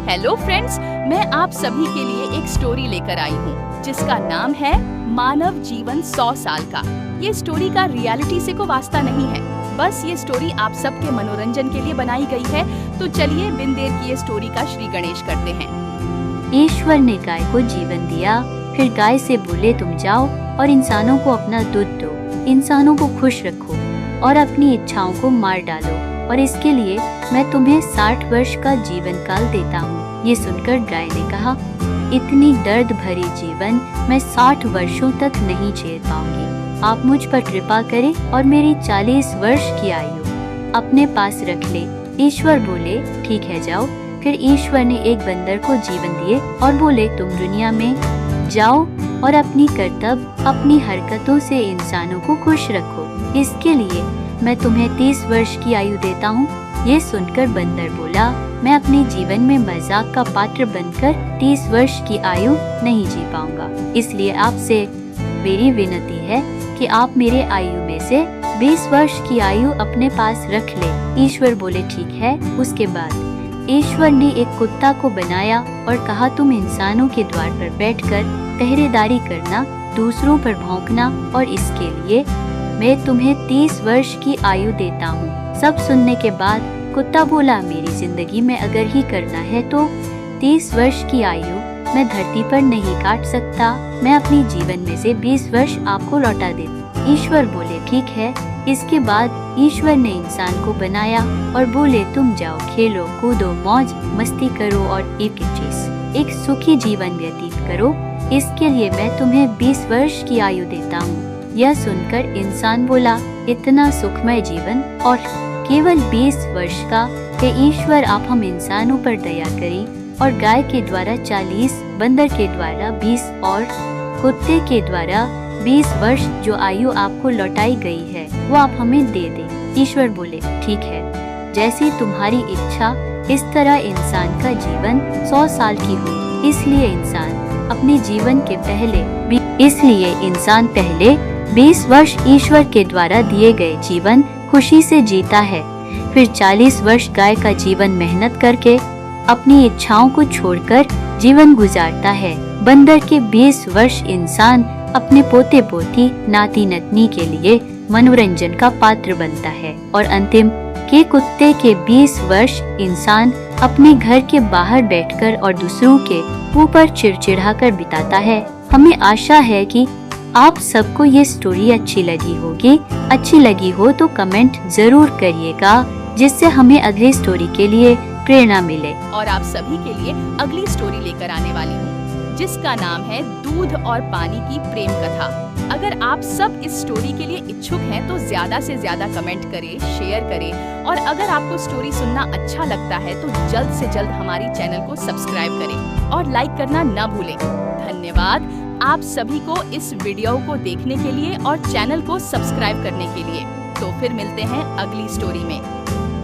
Hello friends, मैं आप सभी के लिए एक स्टोरी लेकर आई हूँ जिसका नाम है मानव जीवन 100 साल का। ये स्टोरी का रियलिटी से कोई वास्ता नहीं है, बस ये स्टोरी आप सबके मनोरंजन के लिए बनाई गई है। तो चलिए बिन देर किए स्टोरी का श्री गणेश करते हैं। ईश्वर ने गाय को जीवन दिया, फिर गाय से बोले तुम जाओ और इंसानों को अपना दूध दो, इंसानों को खुश रखो और अपनी इच्छाओं को मार डालो, और इसके लिए मैं तुम्हें 60 वर्ष का जीवन काल देता हूँ। ये सुनकर गाय ने कहा, इतनी दर्द भरी जीवन मैं 60 वर्षों तक नहीं झेल पाऊंगी। आप मुझ पर कृपा करें और मेरी 40 वर्ष की आयु अपने पास रख ले। ईश्वर बोले ठीक है जाओ। फिर ईश्वर ने एक बंदर को जीवन दिए और बोले तुम दुनिया में जाओ और अपनी कर्तव्य अपनी हरकतों से इंसानों को खुश रखो। इसके लिए मैं तुम्हें 30 वर्ष की आयु देता हूँ। ये सुनकर बंदर बोला, मैं अपने जीवन में मजाक का पात्र बनकर 30 वर्ष की आयु नहीं जी पाऊंगा, इसलिए आपसे मेरी विनती है कि आप मेरे आयु में से 20 वर्ष की आयु अपने पास रख ले। ईश्वर बोले ठीक है। उसके बाद ईश्वर ने एक कुत्ता को बनाया और कहा तुम इंसानों के द्वार पर बैठकर पहरेदारी करना, दूसरों पर भौंकना, और इसके लिए मैं तुम्हें 30 वर्ष की आयु देता हूँ। सब सुनने के बाद कुत्ता बोला, मेरी जिंदगी में अगर ही करना है तो 30 वर्ष की आयु मैं धरती पर नहीं काट सकता। मैं अपनी जीवन में से 20 वर्ष आपको लौटा देता। ईश्वर बोले ठीक है। इसके बाद ईश्वर ने इंसान को बनाया और बोले तुम जाओ, खेलो कूदो, मौज मस्ती करो और एक सुखी जीवन व्यतीत करो। इसके लिए मैं तुम्हें 20 वर्ष की आयु देता हूँ। यह सुनकर इंसान बोला, इतना सुखमय जीवन और केवल 20 वर्ष का हे ईश्वर, आप हम इंसानों पर दया करें और गाय के द्वारा 40, बंदर के द्वारा 20 और कुत्ते के द्वारा 20 वर्ष जो आयु आपको लौटाई गई है वो आप हमें दे दें। ईश्वर बोले ठीक है, जैसी तुम्हारी इच्छा इस तरह इंसान का जीवन 100 साल की हो। इसलिए इंसान पहले 20 वर्ष ईश्वर के द्वारा दिए गए जीवन खुशी से जीता है, फिर 40 वर्ष गाय का जीवन मेहनत करके अपनी इच्छाओं को छोड़कर जीवन गुजारता है। बंदर के 20 वर्ष इंसान अपने पोते पोती नाती नतनी के लिए मनोरंजन का पात्र बनता है, और अंतिम के कुत्ते के 20 वर्ष इंसान अपने घर के बाहर बैठकर और दूसरों के ऊपर चिड़चिड़ा कर बिताता है। हमें आशा है कि आप सबको ये स्टोरी अच्छी लगी होगी। अच्छी लगी हो तो कमेंट जरूर करिएगा, जिससे हमें अगली स्टोरी के लिए प्रेरणा मिले। और आप सभी के लिए अगली स्टोरी लेकर आने वाली हूँ जिसका नाम है दूध और पानी की प्रेम कथा। अगर आप सब इस स्टोरी के लिए इच्छुक हैं तो ज्यादा से ज्यादा कमेंट करें, शेयर करें, और अगर आपको स्टोरी सुनना अच्छा लगता है तो जल्द से जल्द हमारी चैनल को सब्सक्राइब करें और लाइक करना न भूलें। धन्यवाद आप सभी को इस वीडियो को देखने के लिए और चैनल को सब्सक्राइब करने के लिए। तो फिर मिलते हैं अगली स्टोरी में।